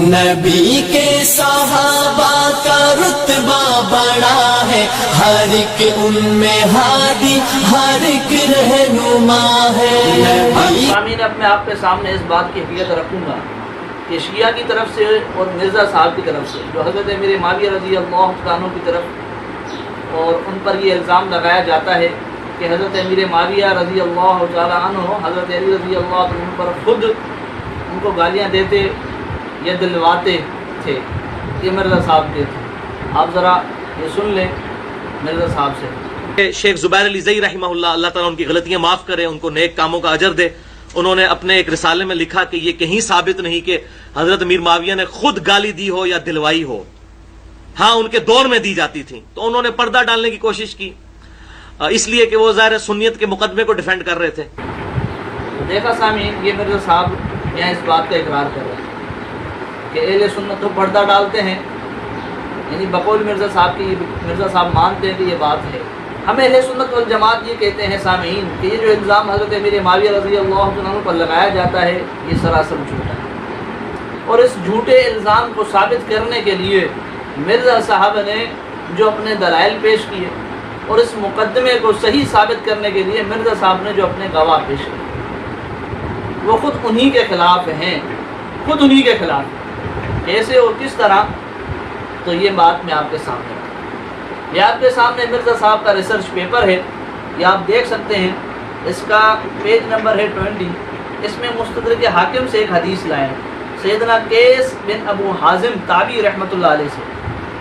نبی کے صحابہ کا رتبہ بڑا ہے، ہر ایک ان میں ہادی، ہر ایک رہنما ہے نبی۔ سامعین، اپنے آپ کے سامنے اس بات کی حقیقت رکھوں گا کہ شیعہ کی طرف سے اور مرزا صاحب کی طرف سے جو حضرت امیر معاویہ رضی اللہ عنہ کی طرف اور ان پر یہ الزام لگایا جاتا ہے کہ حضرت امیر معاویہ رضی اللہ تعالیٰ عنہ حضرت علی رضی اللہ عنہ پر خود ان کو گالیاں دیتے یا دلواتے تھے، یہ مرزا صاحب کے تھے۔ آپ ذرا یہ سن لیں مرزا صاحب سے۔ شیخ زبیر علی زئی رحمہ اللہ تعالیٰ ان کی غلطیاں معاف کرے، ان کو نیک کاموں کا اجر دے، انہوں نے اپنے ایک رسالے میں لکھا کہ یہ کہیں ثابت نہیں کہ حضرت امیر معاویہ نے خود گالی دی ہو یا دلوائی ہو، ہاں ان کے دور میں دی جاتی تھی، تو انہوں نے پردہ ڈالنے کی کوشش کی اس لیے کہ وہ ظاہر سنیت کے مقدمے کو ڈیفینڈ کر رہے تھے۔ دیکھا سامعین، یہ مرزا صاحب یہاں اس بات کا اقرار کر رہے ہیں کہ اہل سنت تو پردہ ڈالتے ہیں، یعنی بقول مرزا صاحب کی مرزا صاحب مانتے ہیں کہ یہ بات ہے۔ ہم اہل سنت والجماعت یہ کہتے ہیں سامعین کہ یہ جو الزام حضرت امیر معاویہ رضی اللہ عنہ پر لگایا جاتا ہے یہ سراسر جھوٹا ہے، اور اس جھوٹے الزام کو ثابت کرنے کے لیے مرزا صاحب نے جو اپنے دلائل پیش کیے اور اس مقدمے کو صحیح ثابت کرنے کے لیے مرزا صاحب نے جو اپنے گواہ پیش کیے وہ خود انہی کے خلاف ہیں، خود انہی کے خلاف۔ کیسے اور کس طرح، تو یہ بات میں آپ کے سامنے، یہ آپ کے سامنے مرزا صاحب کا ریسرچ پیپر ہے، یہ آپ دیکھ سکتے ہیں، اس کا پیج نمبر ہے 20۔ اس میں مستدرک حاکم سے ایک حدیث لائے سیدنا قیس بن ابو حازم تابعی رحمۃ اللہ علیہ سے،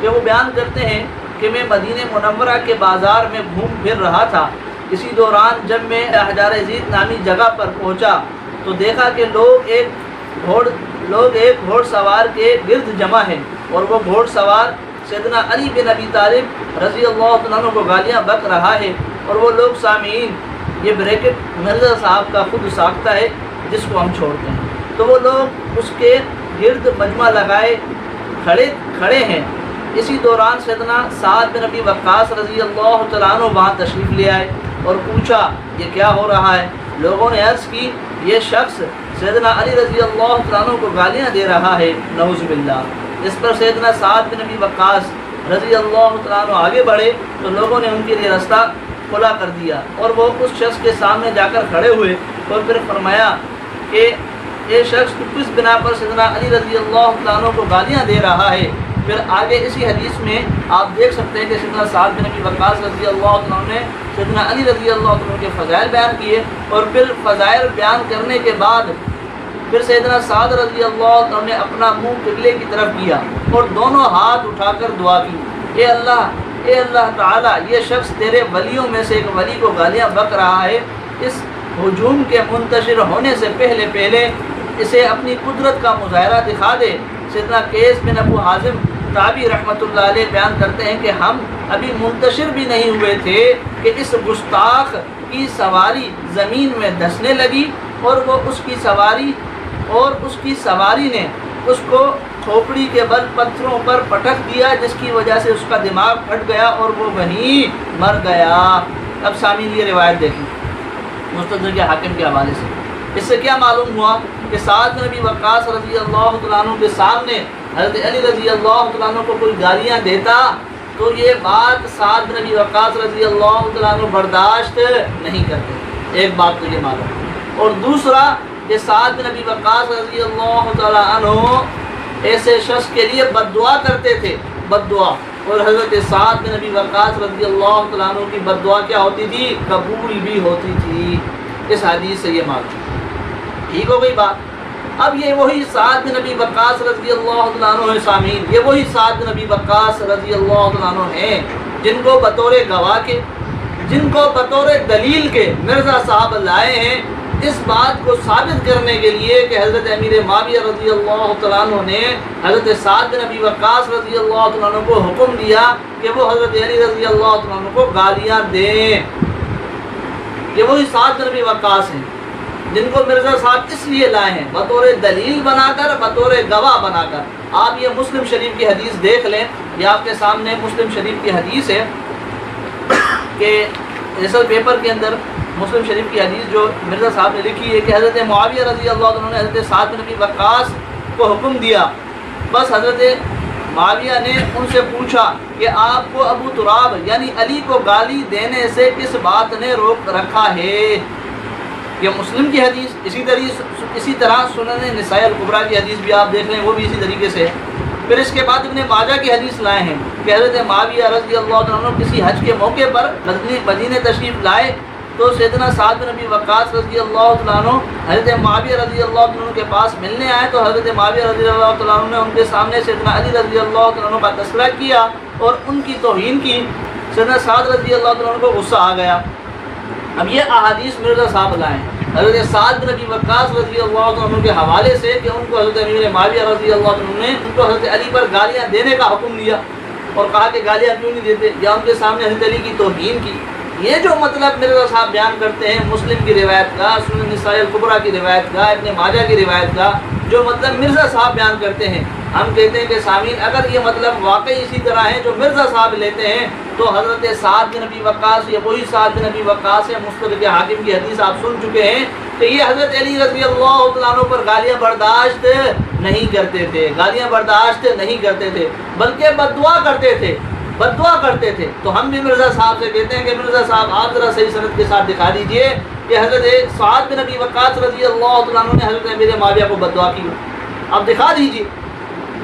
کہ وہ بیان کرتے ہیں کہ میں مدینہ منورہ کے بازار میں گھوم پھر رہا تھا، اسی دوران جب میں حجار عزیز نامی جگہ پر پہنچا تو دیکھا کہ لوگ ایک گھوڑ سوار کے گرد جمع ہیں، اور وہ گھوڑ سوار سیدنا علی بن ابی طالب رضی اللہ عنہ کو گالیاں بک رہا ہے، اور وہ لوگ سامعین، یہ بریکٹ مرزا صاحب کا خود ساختہ ہے جس کو ہم چھوڑتے ہیں، تو وہ لوگ اس کے گرد مجمع لگائے کھڑے ہیں۔ اسی دوران سیدنا سعد بن ابی وقاص رضی اللہ تعالیٰ عنہ وہاں تشریف لے آئے اور پوچھا یہ کیا ہو رہا ہے؟ لوگوں نے عرض کی یہ شخص سیدنا علی رضی اللہ تعالیٰ عنہ کو گالیاں دے رہا ہے، نعوذ باللہ۔ اس پر سیدنا سعد بن ابی وقاص رضی اللہ تعالیٰ عنہ آگے بڑھے تو لوگوں نے ان کے لیے راستہ کھلا کر دیا، اور وہ اس شخص کے سامنے جا کر کھڑے ہوئے اور پھر فرمایا کہ یہ شخص کس بنا پر سیدنا علی رضی اللہ تعالیٰ عنہ کو گالیاں دے رہا ہے؟ پھر آگے اسی حدیث میں آپ دیکھ سکتے ہیں کہ سیدنا سعد بن ابی وقاص رضی اللہ عنہ نے سیدنا علی رضی اللہ عنہ کے فضائل بیان کیے، اور پھر فضائل بیان کرنے کے بعد پھر سیدنا سعد رضی اللہ عنہ نے اپنا منہ قبلے کی طرف کیا اور دونوں ہاتھ اٹھا کر دعا کی، اے اللہ تعالیٰ، یہ شخص تیرے ولیوں میں سے ایک ولی کو گالیاں بک رہا ہے، اس ہجوم کے منتشر ہونے سے پہلے اسے اپنی قدرت کا مظاہرہ دکھا دے۔ سیدنا قیس بن ابو حازم تابعی رحمۃ اللہ علیہ بیان کرتے ہیں کہ ہم ابھی منتشر بھی نہیں ہوئے تھے کہ اس گستاخ کی سواری زمین میں دھسنے لگی، اور وہ اس کی سواری نے اس کو کھوپڑی کے بل پتھروں پر پٹک دیا، جس کی وجہ سے اس کا دماغ پھٹ گیا اور وہ وہیں مر گیا۔ اب سامعین یہ روایت دیکھیں مستدرک حاکم کے حوالے سے، اس سے کیا معلوم ہوا کہ سعد بن ابی وقاص رضی اللہ تعالیٰ عنہ کے سامنے حضرت علی رضی اللہ تعالیٰ عنہ کو کوئی گالیاں دیتا تو یہ بات سعد بن ابی وقاص رضی اللہ تعالیٰ عنہ برداشت نہیں کرتے، ایک بات تو یہ معلوم، اور دوسرا کہ سعد بن ابی وقاص رضی اللہ تعالیٰ عنہ ایسے شخص کے لیے بد دعا کرتے تھے، بد دعا، اور حضرت سعد بن ابی وقاص رضی اللہ تعالیٰ عنہ کی بد دعا کیا ہوتی تھی؟ قبول بھی ہوتی تھی۔ اس حدیث سے یہ معلوم، ٹھیک ہو گئی بات۔ اب یہ وہی سعد بن ابی وقاص رضی اللہ تعالیٰ عنہ ہیں سامعین، یہ وہی سعد بن ابی وقاص رضی اللہ تعالیٰ عنہ ہیں جن کو بطور گواہ کے، جن کو بطور دلیل کے مرزا صاحب لائے ہیں اس بات کو ثابت کرنے کے لیے کہ حضرت امیر معاویہ رضی اللہ تعالیٰ عنہ نے حضرت سعد بن ابی وقاص رضی اللہ تعالیٰ عنہ کو حکم دیا کہ وہ حضرت علی رضی اللہ تعالیٰ عنہ کو گالیاں دیں۔ یہ وہی سعد بن ابی وقاص ہیں جن کو مرزا صاحب اس لیے لائے ہیں بطور دلیل بنا کر، بطور گواہ بنا کر۔ آپ یہ مسلم شریف کی حدیث دیکھ لیں، یہ آپ کے سامنے مسلم شریف کی حدیث ہے کہ ریسرچ پیپر کے اندر مسلم شریف کی حدیث جو مرزا صاحب نے لکھی ہے کہ حضرت معاویہ رضی اللہ عنہ نے حضرت سعد بن ابی وقاص کو حکم دیا بس حضرت معاویہ نے ان سے پوچھا کہ آپ کو ابو تراب یعنی علی کو گالی دینے سے کس بات نے روک رکھا ہے؟ یہ مسلم کی حدیث، اسی طرح سنن نسائی الکبریٰ کی حدیث بھی آپ دیکھ لیں، وہ بھی اسی طریقے سے ہے۔ پھر اس کے بعد ابن ماجہ کی حدیث لائے ہیں کہ حضرت معاویہ رضی اللہ عنہ کسی حج کے موقع پر مدینہ تشریف لائے تو سیدنا سعد بن ابی وقاص رضی اللہ عنہ حضرت معاویہ رضی اللہ عنہ کے پاس ملنے آئے، تو حضرت معاویہ رضی اللہ عنہ نے ان کے سامنے سیدنا علی رضی اللہ عنہ کا تذکرہ کیا اور ان کی توہین کی۔ سیدنا سعد رضی اللہ عنہ کو غصہ آ گیا۔ اب یہ احادیث مرزا صاحب لائیں حضرت سعد بن ابی وقاص رضی اللہ عنہ کے حوالے سے کہ ان کو حضرت امیر معاویہ رضی اللہ عنہ نے ان کو حضرت علی پر گالیاں دینے کا حکم دیا اور کہا کہ گالیاں کیوں نہیں دیتے، یا ان کے سامنے حضرت علی کی توہین کی۔ یہ جو مطلب مرزا صاحب بیان کرتے ہیں مسلم کی روایت کا، سنن نسائی الکبریٰ کی روایت کا، ابن ماجہ کی روایت کا، جو مطلب مرزا صاحب بیان کرتے ہیں، ہم کہتے ہیں کہ سامعین اگر یہ مطلب واقعی اسی طرح ہے جو مرزا صاحب لیتے ہیں تو حضرت سعد بن ابی وقاص یہ وہی سعد بن ابی وقاص ہے، مستدرک حاکم کی حدیث آپ سن چکے ہیں کہ یہ حضرت علی رضی اللہ عنہ پر گالیاں برداشت نہیں کرتے تھے، گالیاں برداشت نہیں کرتے تھے بلکہ بددعا کرتے تھے۔ تو ہم بھی مرزا صاحب سے کہتے ہیں کہ مرزا صاحب آپ ذرا صحیح سند کے ساتھ دکھا دیجئے کہ حضرت سعد بن ابی وقاص رضی اللہ عنہ نے حضرت امیر معاویہ کو بددعا کی، اب دکھا دیجئے۔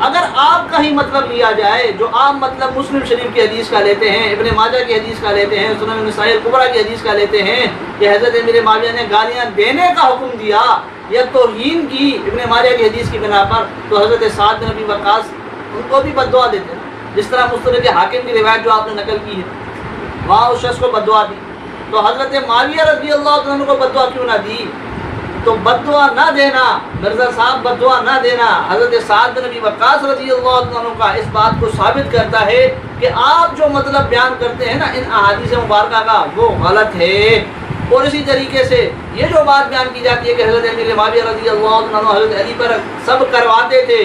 اگر آپ کا ہی مطلب لیا جائے جو آپ مطلب مسلم شریف کی حدیث کا لیتے ہیں، ابن ماجہ کی حدیث کا لیتے ہیں، سنن نسائی الکبریٰ کی حدیث کا لیتے ہیں کہ حضرت امیر معاویہ نے گالیاں دینے کا حکم دیا یا توہین کی ابن ماجہ کی حدیث کی بنا پر، تو حضرت سعد بن ابی وقاص ان کو بھی بددعا دیتے ہیں، جس طرح مستدرک حاکم کی روایت جو آپ نے نقل کی ہے وہاں اس شخص کو بددعا دی، تو حضرت معاویہ رضی اللہ عنہ کو بددعا کیوں نہ دی؟ تو بددعا نہ دینا، مرزا صاحب بددعا نہ دینا حضرت سعد بن ابی وقاص رضی اللہ عنہ کا اس بات کو ثابت کرتا ہے کہ آپ جو مطلب بیان کرتے ہیں نا ان احادیث مبارکہ کا وہ غلط ہے۔ اور اسی طریقے سے یہ جو بات بیان کی جاتی ہے کہ حضرت امیر معاویہ رضی اللہ عنہ حضرت علی پر سب کرواتے تھے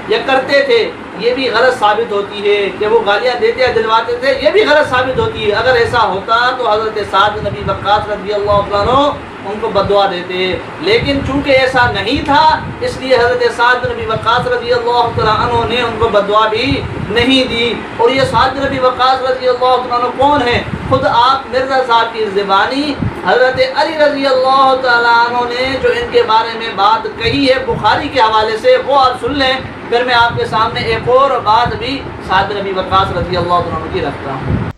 یا کرتے تھے، یہ بھی غلط ثابت ہوتی ہے کہ وہ گالیاں دیتے یا دلواتے تھے، یہ بھی غلط ثابت ہوتی ہے۔ اگر ایسا ہوتا تو حضرت سعد بن ابی وقاص رضی اللہ عنہ ان کو بددعا دیتے، لیکن چونکہ ایسا نہیں تھا اس لیے حضرت سعد بن ابی وقاص رضی اللہ عنہ نے ان کو بددعا بھی نہیں دی۔ اور یہ سعد بن ابی وقاص رضی اللہ عنہ کون ہیں؟ خود آپ مرزا صاحب کی زبانی حضرت علی رضی اللہ تعالیٰ عنہ نے جو ان کے بارے میں بات کہی ہے بخاری کے حوالے سے، وہ آپ سن لیں، پھر میں آپ کے سامنے ایک اور بات بھی سعد بن ابی وقاص رضی اللہ عنہ کی رکھتا ہوں۔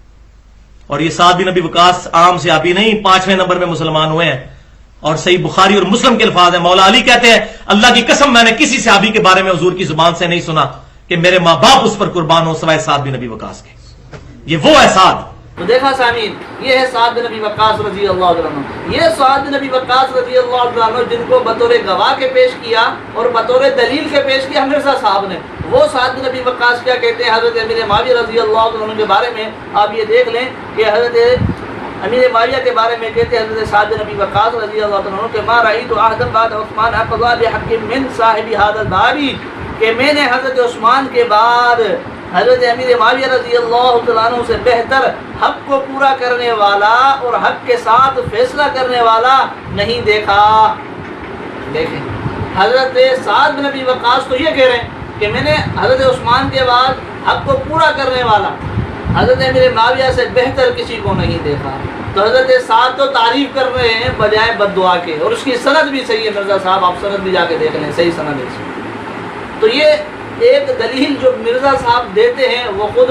اور یہ سعد بن ابی وقاص عام صحابی نہیں، 5ویں نمبر میں مسلمان ہوئے ہیں، اور صحیح بخاری اور مسلم کے الفاظ ہیں۔ مولا علی کہتے ہیں اللہ کی قسم میں نے کسی صحابی کے بارے میں حضور کی زبان سے نہیں سنا کہ میرے ماں باپ اس پر قربان ہو سوائے سعد بن ابی وقاص کے۔ یہ وہ ہے سعد۔ تو دیکھا سامعین، یہ ہے سعد بن ابی وقاص رضی اللہ عنہ، یہ سعد بن ابی وقاص رضی اللہ عنہ جن کو بطور گواہ کے پیش کیا اور بطور دلیل کے پیش کیا مرزا صاحب نے، وہ سعد بن ابی وقاص کیا کہتے ہیں حضرت امیر معاویہ رضی اللہ عنہ کے بارے میں؟ آپ یہ دیکھ لیں کہ حضرت امیر معاویہ کے بارے میں کہتے ہیں حضرت سعد بن ابی وقاص رضی اللہ عنہ کہ ما رأیت احدا بعد عثمان اقضى بحق من صاحب هذا الباب، کہ میں نے حضرت عثمان کے بعد حضرت امیر معاویہ رضی اللہ عنہ سے بہتر حق کو پورا کرنے والا اور حق کے ساتھ فیصلہ کرنے والا نہیں دیکھا۔ دیکھیں حضرت سعد بن ابی وقاص تو یہ کہہ رہے ہیں کہ میں نے حضرت عثمان کے بعد حق کو پورا کرنے والا حضرت امیر معاویہ سے بہتر کسی کو نہیں دیکھا۔ تو حضرت سعد تو تعریف کر رہے ہیں بجائے بددعا کے، اور اس کی سند بھی صحیح ہے مرزا صاحب، آپ سند بھی جا کے دیکھ لیں، صحیح سند ہے۔ تو یہ ایک دلیل جو مرزا صاحب دیتے ہیں وہ خود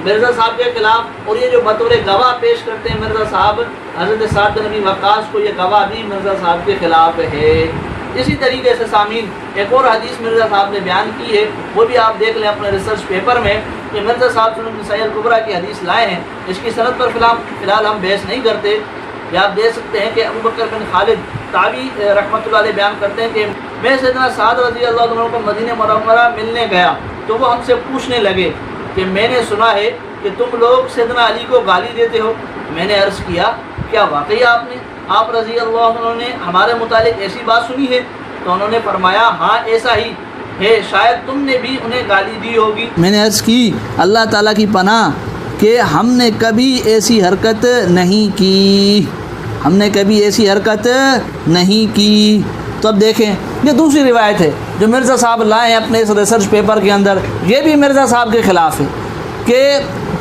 مرزا صاحب کے خلاف، اور یہ جو بطور گواہ پیش کرتے ہیں مرزا صاحب حضرت سعد بن ابی وقاص کو، یہ گواہ بھی مرزا صاحب کے خلاف ہے۔ اسی طریقے سے سامعین ایک اور حدیث مرزا صاحب نے بیان کی ہے، وہ بھی آپ دیکھ لیں اپنے ریسرچ پیپر میں، کہ مرزا صاحب سنن نسائی الکبریٰ کی حدیث لائے ہیں۔ اس کی سند پر فی الحال ہم بحث نہیں کرتے، یا آپ دیکھ سکتے ہیں کہ ابو بکر بن خالد تابعی رحمۃ اللہ علیہ بیان کرتے ہیں کہ میں سیدنا سعد رضی اللہ عنہ کو مدینہ منورہ ملنے گیا تو وہ ہم سے پوچھنے لگے کہ میں نے سنا ہے کہ تم لوگ سیدنا علی کو گالی دیتے ہو۔ میں نے عرض کیا کیا واقعی آپ رضی اللہ عنہ نے ہمارے متعلق ایسی بات سنی ہے؟ تو انہوں نے فرمایا ہاں ایسا ہی ہے، شاید تم نے بھی انہیں گالی دی ہوگی۔ میں نے عرض کی اللہ تعالیٰ کی پناہ کہ ہم نے کبھی ایسی حرکت نہیں کی، ہم نے کبھی ایسی حرکت نہیں کی۔ تو اب دیکھیں یہ دوسری روایت ہے جو مرزا صاحب لائے ہیں اپنے اس ریسرچ پیپر کے اندر، یہ بھی مرزا صاحب کے خلاف ہے کہ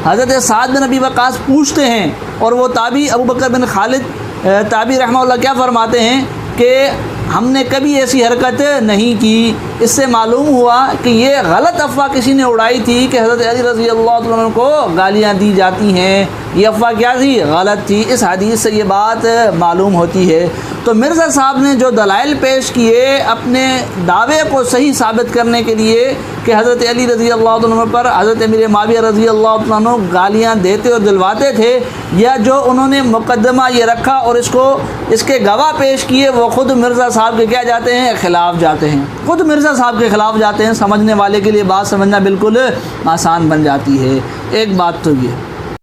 حضرت سعد بن ابی وقاص پوچھتے ہیں، اور وہ تابعی ابو بکر بن خالد تابعی رحمہ اللہ کیا فرماتے ہیں کہ ہم نے کبھی ایسی حرکت نہیں کی۔ اس سے معلوم ہوا کہ یہ غلط افواہ کسی نے اڑائی تھی کہ حضرت علی رضی اللہ عنہ کو گالیاں دی جاتی ہیں، یہ افواہ کیا تھی؟ غلط تھی۔ اس حدیث سے یہ بات معلوم ہوتی ہے۔ تو مرزا صاحب نے جو دلائل پیش کیے اپنے دعوے کو صحیح ثابت کرنے کے لیے کہ حضرت علی رضی اللہ عنہ پر حضرت امیر معاویہ رضی اللہ عنہ گالیاں دیتے اور دلواتے تھے، یا جو انہوں نے مقدمہ یہ رکھا اور اس کے گواہ پیش کیے، وہ خود مرزا صاحب کے کیا جاتے ہیں؟ خلاف جاتے ہیں، خود مرزا صاحب کے خلاف جاتے ہیں۔ سمجھنے والے کے لیے بات سمجھنا بالکل آسان بن جاتی ہے۔ ایک بات تو یہ